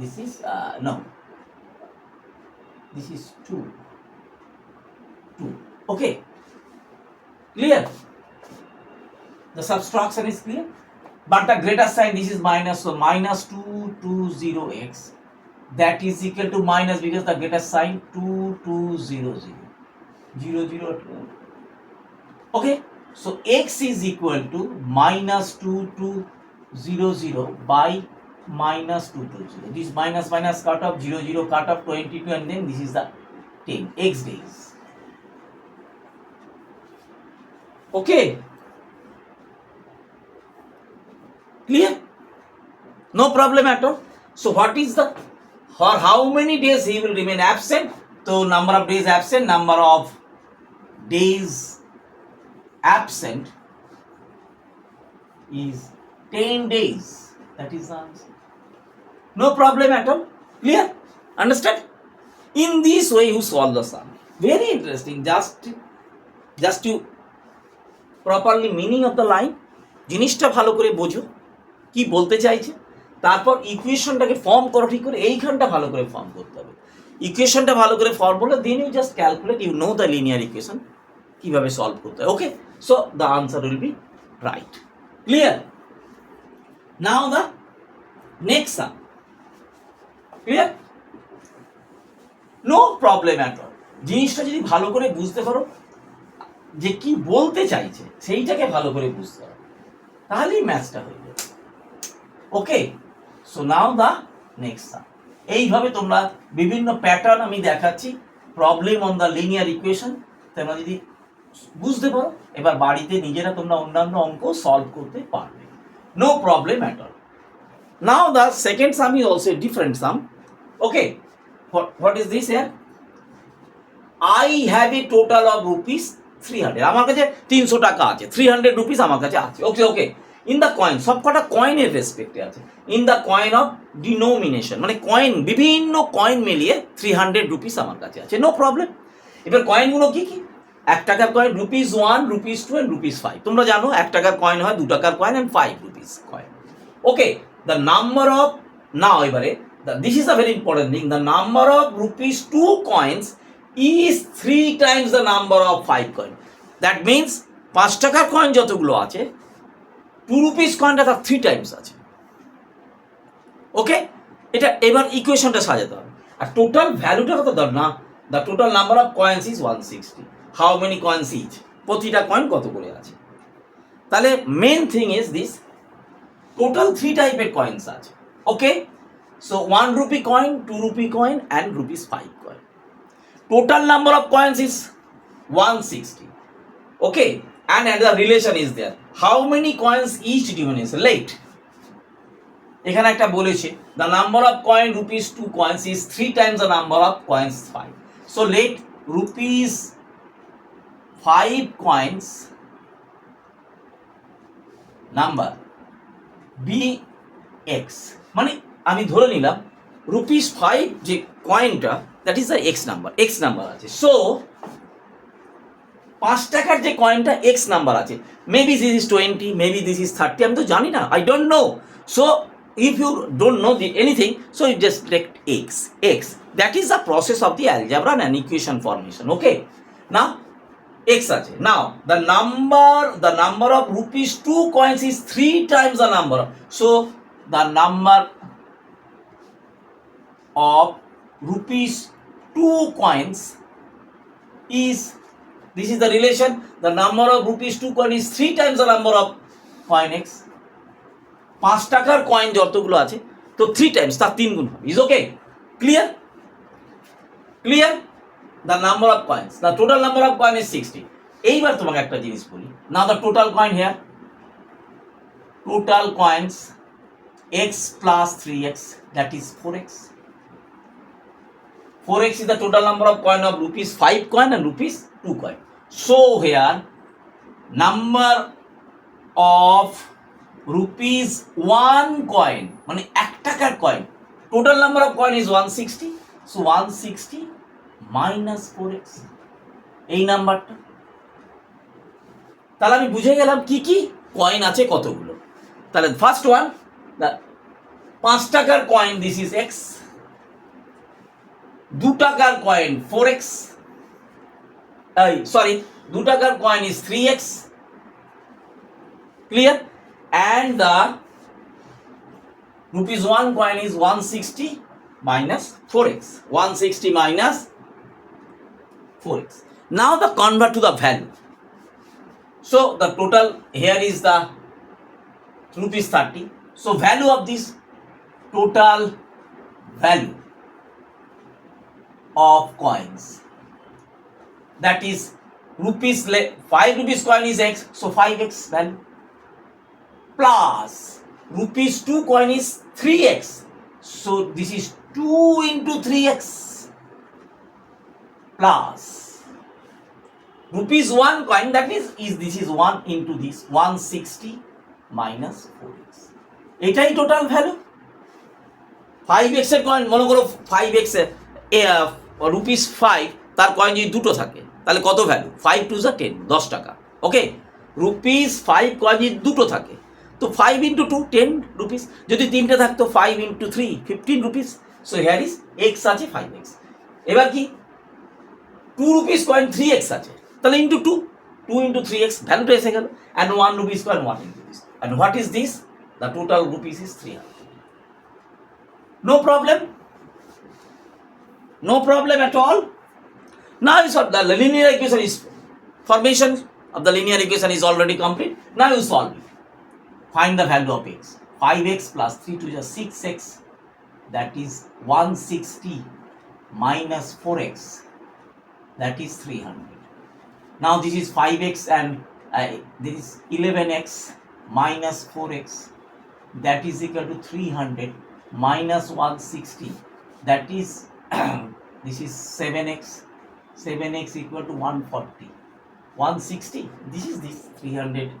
this is no, this is 2. Okay, clear? The subtraction is clear, but the greater sign, this is minus, so minus 220x, that is equal to minus, because the greater sign 2200 0. Okay, so x is equal to minus 2200 by minus 220. This minus minus cut off, 0 cut off, 22, and then this is the 10 x days. Okay, clear? No problem at all. So what is the, for how many days he will remain absent? So number of days absent, number of days absent is 10 days. That is the answer. No problem at all. Clear? Understand? In this way you solve the sum. Very interesting. Just to properly meaning of the line, জিনিসটা ভালো করে বোঝো কি বলতে চাইছে, তারপর ইকুয়েশনটাকে form করো ঠিক করে, এইখানটা ভালো করে ফর্ম করতে হবে। ইকুয়েশনটা ভালো করে ফর্ম করলে then you just calculate, you know the linear equation কিভাবে সলভ করতে হয়। Okay, so the answer will be right. Clear? Now the next sum. Clear? No problem at all. জিনিসটা যদি ভালো করে বুঝতে পারো যে কি বলতে চাইছে, সেইটাকে ভালো করে বুঝতে হবে, তাহলেই ম্যাথসটা হয়ে যাবে। ওকে, সো নাও দ্য নেক্সট সাম। এইভাবে তোমরা বিভিন্ন প্যাটার্ন আমি দেখাচ্ছি, problem on the linear equation, তোমরা যদি বুঝতে পারো এবার বাড়িতে নিজেরা তোমরা অন্যান্য অঙ্ক সলভ করতে পারবে। No problem at all. Now the second sum is also different sum. Okay, what is this here? I have a total of rupees 300। আমার কাছে 300 টাকা আছে, 300 রুপিস আমার কাছে আছে। Okay okay, in the coin, সব কটা কয়েনের রেসপেক্টে আছে, in the coin of denomination, মানে কয়েন, বিভিন্ন কয়েন মিলিয়ে 300 রুপিস আমার কাছে আছে। No problem. এবার কয়েনগুলো কি কি? 1 টাকার coin rupees 1, rupees 2 and rupees 5। তোমরা জানো 1 টাকার কয়েন হয়, 2 টাকার coin and 5 rupees coin. Okay, the number of, now এবারে this is a very important thing, the number of rupees 2 coins is 3 times the number of 5 coin. That means 5 টাকার coin যতগুলো আছে, 2 rupees কয়েনটা তার 3 Times আছে। ওকে, এটা এবার ইকুয়েশনটা সাজাতে হবে। আর টোটাল ভ্যালুটা কত ধর না, the total number of coins is 160। How many coins each, প্রতিটা কয়েন কত করে আছে। তাহলে main thing is this, total 3 টাইপের কয়েন্স আছে। Okay, so 1 rupee coin, 2 rupee coin and rupees 5 coin. Total number of coins is 160. Okay, and the relation is there. How many coins each denomination? Late. এখানে একটা বলেছে, the number of coin rupees 2 coins is 3 times the number of coins 5. So let rupees 5 coins number be x. মানে আমি ধরে নিলাম rupees 5 যে কয়েনটা, that is the x number, x number আছে। সো 5 টাকার যে কয়েনটা এক্স নাম্বার আছে, maybe this is 20, maybe this is 30, আমি তো জানি না, I don't know. So if you don't know the anything, so you just take x, x, that is the process of the algebra and equation formation. Okay, now x আছে, now the number of rupees 2 coins is 3 Times the number, so the number of rupees 2 coins is, this is the relation, the number of rupees 2 coin is 3 times the number of coin x. 5 টাকার coin যতগুলো আছে, তো 3 Times, তার 3 গুণ হবে। Is okay? Clear? Clear? The number of coins, the total number of coin is 60। এইবার তোমাকে একটা জিনিস বলি, now the total coin here, total coins x plus 3x, that is 4x. 4x is the total number of coin of rupees 5 coin and rupees 2 coin. So here number of rupees 1 coin, মানে 1 টাকার coin, total number of coin is 160. So 160 minus 4x, এই নাম্বারটা। তাহলে আমি বুঝে গেলাম কি কি কয়েন আছে কতগুলো। তাহলে ফার্স্ট ওয়ান, 5 টাকার কয়েন, দিস ইজ x. 2 টাকার কয়েন 4x, sorry, 2 টাকার coin is 3x, clear, and the rupees 1 coin is 160 minus 4x, 160 minus 4x. Now the convert to the value. So the total here is the rupees 30. So value of this, total value of coins, that is rupees 5 rupees coin is x, so 5x value, plus rupees 2 coin is 3x, so this is 2 into 3x, plus rupees 1 coin, that is this is 1 into this, 160 minus 4x, এটাই total value. 5x এর coin মনে করো 5x এর rupees 5, তার coin যদি দুটো থাকে তাহলে কত ভ্যালু, 5 টু যা 10, 10 টাকা। ওকে, রুপিস 5 কয়েন যদি দুটো থাকে তো 5 ইন্টু 2 10 রুপিস, যদি তিনটে থাকতো 5 into 3 15 rupees, so here is x আছে 5x। এবার কি 2 রুপিস কয়েন 3x আছে, তাহলে ইন্টু 2 ইন্টু 3x, ভ্যালুটা এসে গেল, and 1 rupees coin 1 into this, and what is this, the total rupees is 300। No problem, no problem at all. Now the linear equation is, formation of the linear equation is already complete. Now you solve it. Find the value of x. 5x plus 3 to the 6x, that is 160 minus 4x, that is 300. Now this is 5x and this is 11x minus 4x, that is equal to 300 minus 160, that is this is 7x equal to 140, 160, this is this 300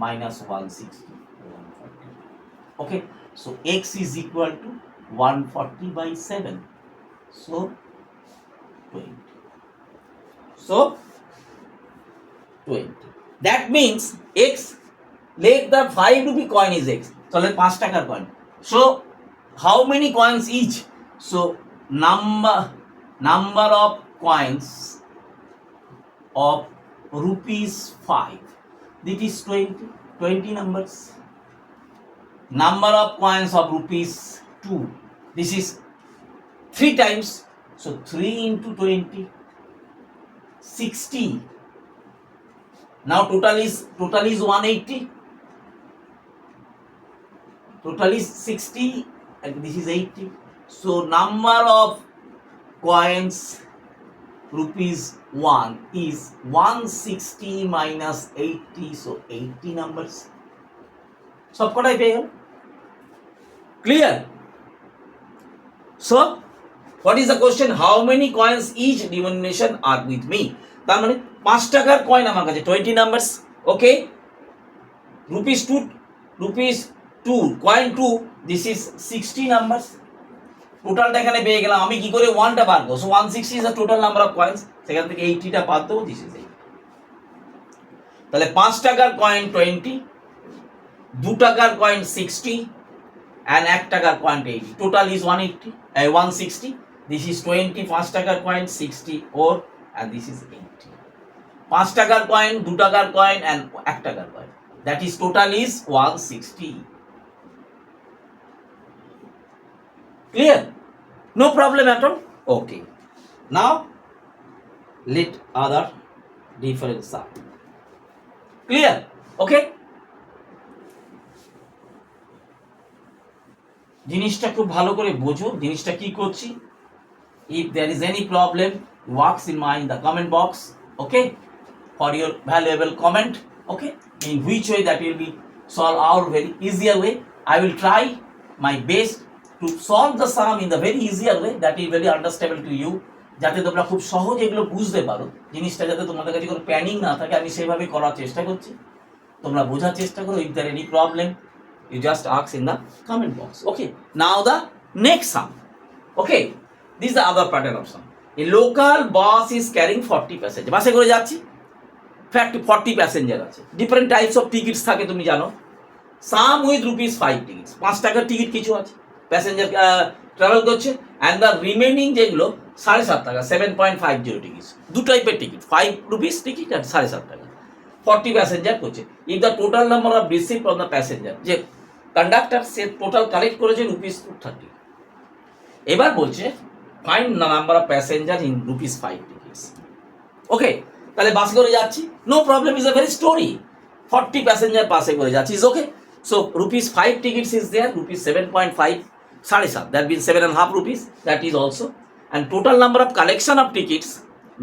minus 160, 140. Okay, so x is equal to 140 by 7, so 20, so 20, that means x, let the 5 rupee coin is x, so let 5 টাকার coin, so how many coins each, so number of coins of rupees 5, this is 20 numbers. Number of coins of rupees 2, this is 3 times, so 3 into 20, 60. Now total is 180, total is 60, and this is 80, so number of coins rupees 1 is 160 minus 80, so 80 numbers. সব কটাই পেয়ে গেল, clear? So what is the question, how many coins each denomination are with me, তার মানে 5 টাকার coin আমার কাছে 20 numbers. Okay, rupees 2 coin 2, this is 60 numbers. টোটালটা এখানে পেয়ে গেলাম, আমি কি করে 1টা বার করব, so 160 is the total number of coins, সেখান থেকে 80টা বাদ দেবো, this is 80, তাহলে 5 টাকার কয়েন 20, 2 টাকার কয়েন 60, and 1 টাকার coin 80, total is 160, this is 20, 5 টাকার coin 60 or, and this is 80, 5 টাকার কয়েন, 2 টাকার কয়েন and 1 টাকার coin, that is total is 160. Clear? No problem at all. Okay, now let other difference side. Clear? Okay, জিনিসটা খুব ভালো করে বোঝো, জিনিসটা কি করছি। If there is any problem, works in the comment box, okay, for your valuable comment, okay, in which way that will be solved our very easier way. I will try my best to solve the sum in the very easier way that is very understandable to you, যাতে তোমরা খুব সহজ এগুলো বুঝতে পারো, জিনিসটা যাতে তোমাদের কাছে কোনো প্যানিং না থাকে, আমি সেভাবে করার চেষ্টা করছি, তোমরা বোঝার চেষ্টা করো। If there any problem, you just ask in the comment box. Okay, now the next sum. Okay, this is the other pattern of sum. A local bus is carrying 40 passengers. বাসে করে যাচ্ছি, 40 প্যাসেঞ্জার আছে, different types of tickets থাকে তুমি জানো। সাম with rupees 5 tickets, 5 টাকার ticket কিছু আছে, প্যাসেঞ্জার ট্রাভেল করছে, অ্যান্ড দ্য রিমেনিং যেগুলো 7.5 টাকা, 7.50 টিকিট, দু টাইপের টিকিট, 5 রুপিস টিকিট আর 7.5 টাকা, 40 প্যাসেঞ্জার করছে। If the total number of receipt on the passenger, যে কন্ডাক্টর সে টোটাল কালেক্ট করেছে রুপিস 230। এবার বলছে find the number of passenger in rupees 5 tickets. Okay, তাহলে বাসে করে যাচ্ছি, no problem, is a very story. 40 passenger বাসে করে যাচ্ছি, is okay. So rupees 5 tickets is there, rupees 7.5, 7.5, that means 7.5 rupees, that is also. And total number of collection of tickets,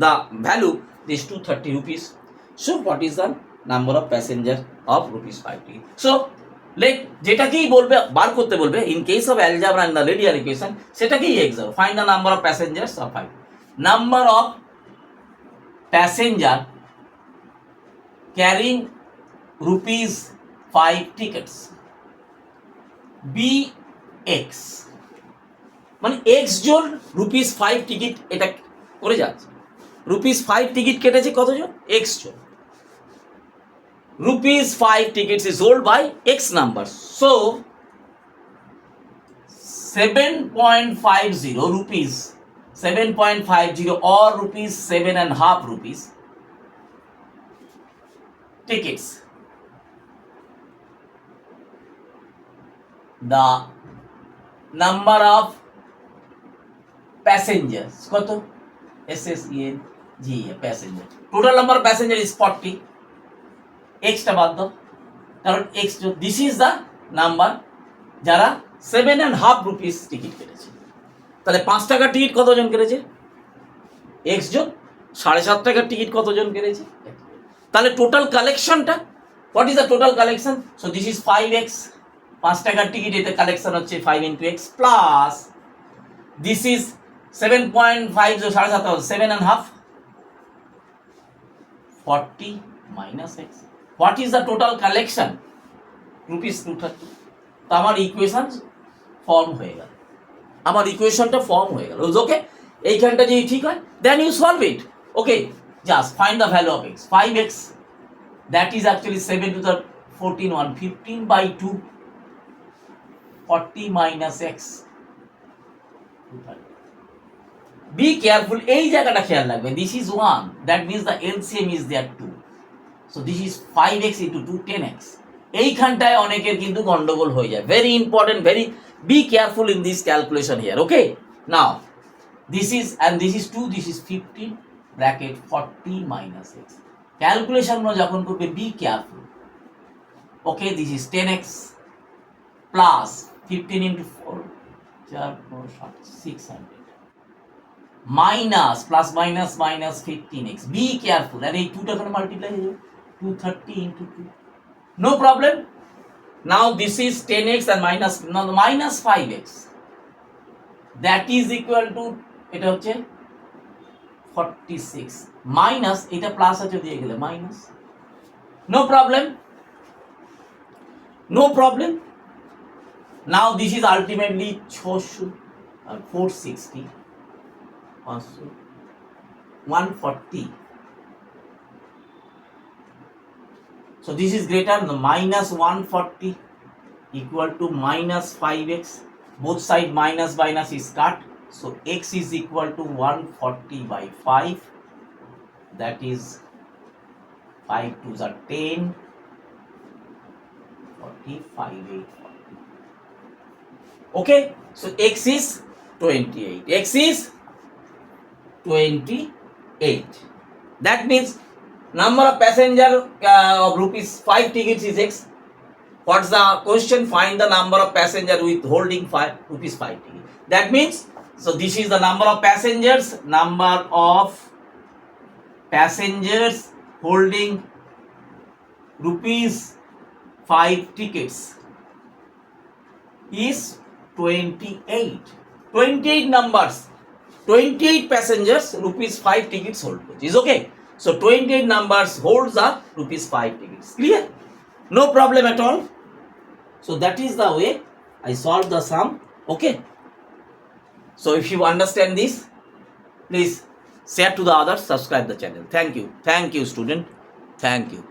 the value is 230 rupees. So what is the number of passenger of rupees 5 ticket? So let যেটাকেই বলবে বার করতে বলবে in case of algebra and the linear equation, সেটাকেই exam, find the number of passengers of 5. Number of passenger carrying rupees 5 tickets, BX, মানে x জন rupees 5 ticket এটা করে যাচ্ছে, rupees 5 ticket কেটেছে কতজন, এক্স জন, rupees 5 tickets is hold by x number. So 7.50 rupees, 7.50 or rupees 7.5 rupees tickets, the number of passengers, কত, SSENG passenger, total number of passenger is 40, extra বাদ দাও কারণ x, this is the number যারা 7.5 rupees ticket কেটেছে। তাহলে 5 টাকার ticket কতজন কেটেছে, এক্স জন। 7.5 টাকার টিকিট কতজন কেটেছে, তাহলে টোটাল কালেকশনটা, what is the total collection? So this is 5x, 5 টাকার টিকিট, এতে কালেকশন হচ্ছে 5 into x, plus this is 7.5, 7.5, 7.5, 40 minus x. What is the total collection? Rupees 230. তো আমার ইকুয়েশন ফর্ম হয়ে গেল, আমার ইকুয়েশনটা ফর্ম হয়ে গেল। ওকে, এইখানটা যদি ঠিক হয় then you solve it. Okay, just find the value of x, 5x, দ্যাট ইজ অ্যাকচুয়ালি 7 to the 14, 115 by 2, 40 minus x, 230. Be careful, এই জায়গাটা খেয়াল রাখবে, this is 1, that means the LCM is there 2. So this is 5x into 2, 10x. এইখানটায় অনেকের কিন্তু গন্ডগোল হয়ে যায়, very important, very be careful in this calculation here. Okay, now this is and this is 2, this is 15 bracket 40 minus x। Calculation যখন করবে be careful. Okay, this is 10x plus 15 into 4, 4, 4, 600 minus plus minus minus 15x, be careful, আর এই 2টা করে multiply হয়ে যাবে, 230 into 2, no problem. Now this is 10x and minus 5x, that is equal to, এটা হচ্ছে 46 মাইনাস, এটা plus আছে দিয়ে গেলে minus, no problem, no problem. Now this is ultimately 600 and 460, 140. So this is greater than minus 140 equal to minus 5x. Both side minus minus is cut. So x is equal to 140 by 5. That is 5 to the 10. 45, 840. Okay. So x is 28. X is 28. That means number of passenger of rupees 5 tickets is x. What's the question? Find the number of passenger with holding rupees 5 ticket. That means, so this is the number of passengers. Number of passengers holding rupees 5 tickets is 28. 28 numbers. 28 passengers rupees 5 tickets hold, which is okay. So 28 numbers holds the rupees 5 tickets. Clear? No problem at all. So that is the way I solve the sum. Okay. So if you understand this, please share to the others, subscribe the channel. Thank you. Thank you, student. Thank you.